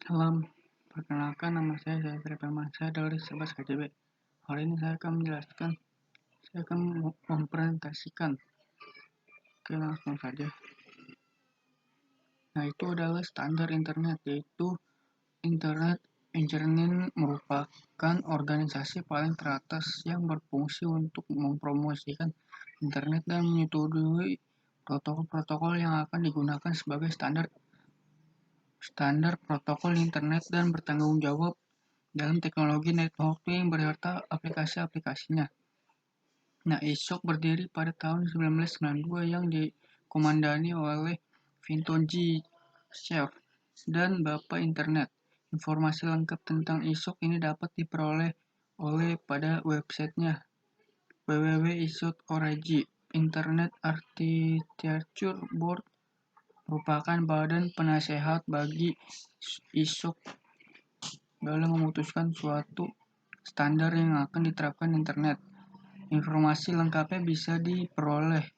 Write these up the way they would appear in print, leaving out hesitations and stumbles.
Salam, perkenalkan nama saya Feri Permansyah dari 11 KJB. Hari ini saya akan mempresentasikan. Oke, langsung saja. Nah, itu adalah standar internet, yaitu Internet Engineering merupakan organisasi paling teratas yang berfungsi untuk mempromosikan internet dan menyetujui protokol-protokol yang akan digunakan sebagai standar protokol internet dan bertanggung jawab dalam teknologi networking berserta aplikasi-aplikasinya. Nah, ISOC berdiri pada tahun 1992 yang dikomandani oleh Vinton G. Cerf dan Bapak Internet. Informasi lengkap tentang ISOC ini dapat diperoleh pada websitenya www.isocc.org. Internet Architecture Board merupakan badan penasehat bagi ISOC dalam memutuskan suatu standar yang akan diterapkan internet. Informasi lengkapnya bisa diperoleh.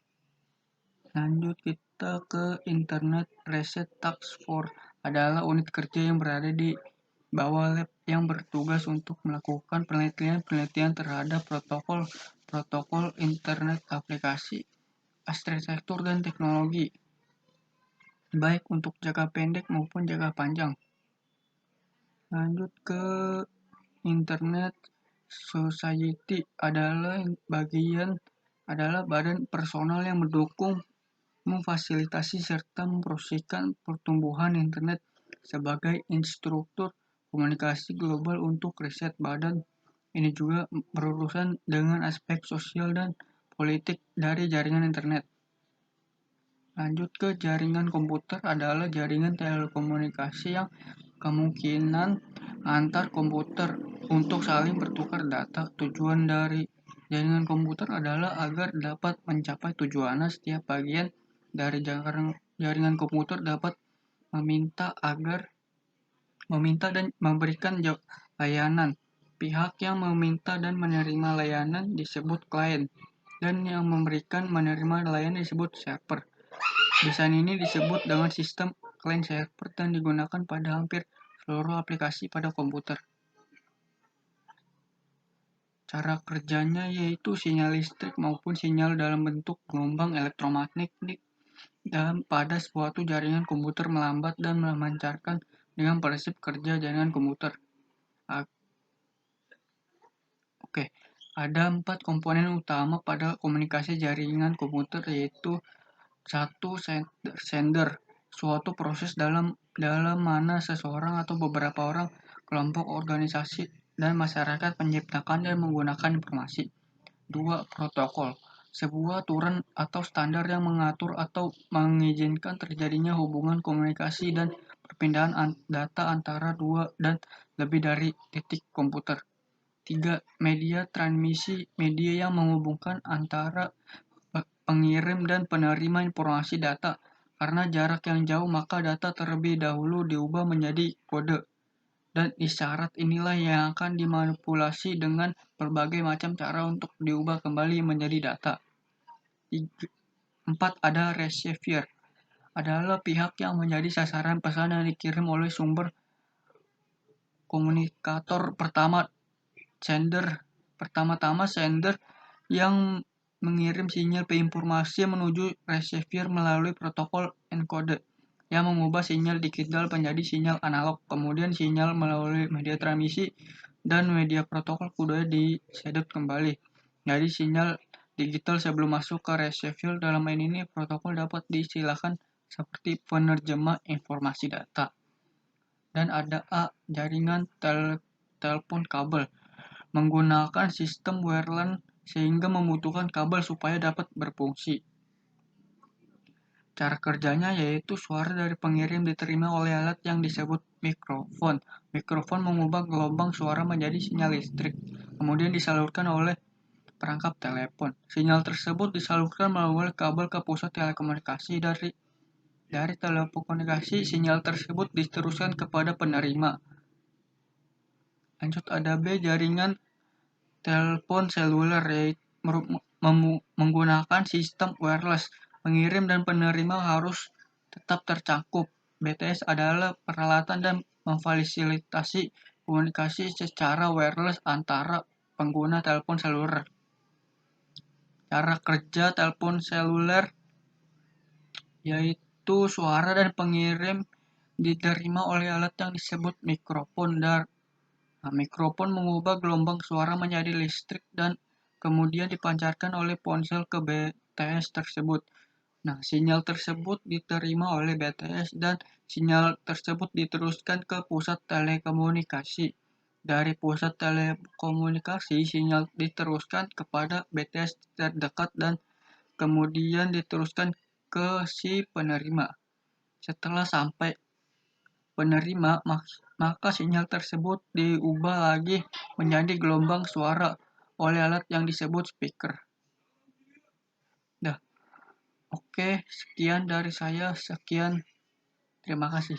Lanjut kita ke Internet Research Task Force adalah unit kerja yang berada di bawah lab yang bertugas untuk melakukan penelitian terhadap protokol internet aplikasi, arsitektur dan teknologi, baik untuk jangka pendek maupun jangka panjang. Lanjut ke Internet Society adalah badan personal yang mendukung, memfasilitasi serta mempromosikan pertumbuhan internet sebagai instruktur komunikasi global untuk riset. Badan ini juga berurusan dengan aspek sosial dan politik dari jaringan internet. Lanjut ke jaringan komputer adalah jaringan telekomunikasi yang kemungkinan antar komputer untuk saling bertukar data. Tujuan dari jaringan komputer adalah agar dapat mencapai tujuannya. Setiap bagian dari jaringan komputer dapat meminta dan memberikan layanan. Pihak yang meminta dan menerima layanan disebut klien, dan yang memberikan menerima layanan disebut server. Desain ini disebut dengan sistem client-server dan digunakan pada hampir seluruh aplikasi pada komputer. Cara kerjanya yaitu sinyal listrik maupun sinyal dalam bentuk gelombang elektromagnetik pada suatu jaringan komputer melambat dan memancarkan dengan prinsip kerja jaringan komputer. Oke, ada 4 komponen utama pada komunikasi jaringan komputer, yaitu 1. Sender, suatu proses dalam mana seseorang atau beberapa orang, kelompok, organisasi, dan masyarakat menciptakan dan menggunakan informasi. 2. Protokol, sebuah aturan atau standar yang mengatur atau mengizinkan terjadinya hubungan komunikasi dan perpindahan data antara dua dan lebih dari titik komputer. 3. Media transmisi, media yang menghubungkan antara pengirim dan penerima informasi data. Karena jarak yang jauh, maka data terlebih dahulu diubah menjadi kode dan isyarat. Inilah yang akan dimanipulasi dengan berbagai macam cara untuk diubah kembali menjadi data. 4. Ada receiver, adalah pihak yang menjadi sasaran pesan yang dikirim oleh sumber komunikator pertama-tama sender yang mengirim sinyal informasi menuju receiver melalui protokol encode yang mengubah sinyal digital menjadi sinyal analog. Kemudian sinyal melalui media transmisi dan media protokol kemudian disedot kembali. Jadi sinyal digital sebelum masuk ke receiver. Dalam ini protokol dapat diistilahkan seperti penerjemah informasi data. Dan ada A, jaringan telepon kabel, menggunakan sistem wireless sehingga membutuhkan kabel supaya dapat berfungsi. Cara kerjanya yaitu suara dari pengirim diterima oleh alat yang disebut mikrofon. Mikrofon mengubah gelombang suara menjadi sinyal listrik, kemudian disalurkan oleh perangkap telepon. Sinyal tersebut disalurkan melalui kabel ke pusat telekomunikasi. Dari telekomunikasi, sinyal tersebut diteruskan kepada penerima. Lanjut ada B, jaringan telepon seluler, yaitu menggunakan sistem wireless. Pengirim dan penerima harus tetap tercakup. BTS adalah peralatan dan memfasilitasi komunikasi secara wireless antara pengguna telepon seluler. Cara kerja telepon seluler yaitu suara dan pengirim diterima oleh alat yang disebut mikrofon. Mikrofon mengubah gelombang suara menjadi listrik dan kemudian dipancarkan oleh ponsel ke BTS tersebut. Sinyal tersebut diterima oleh BTS dan sinyal tersebut diteruskan ke pusat telekomunikasi. Dari pusat telekomunikasi, sinyal diteruskan kepada BTS terdekat dan kemudian diteruskan ke si penerima. Setelah sampai penerima, maka sinyal tersebut diubah lagi menjadi gelombang suara oleh alat yang disebut speaker. Oke, sekian dari saya. Sekian. Terima kasih.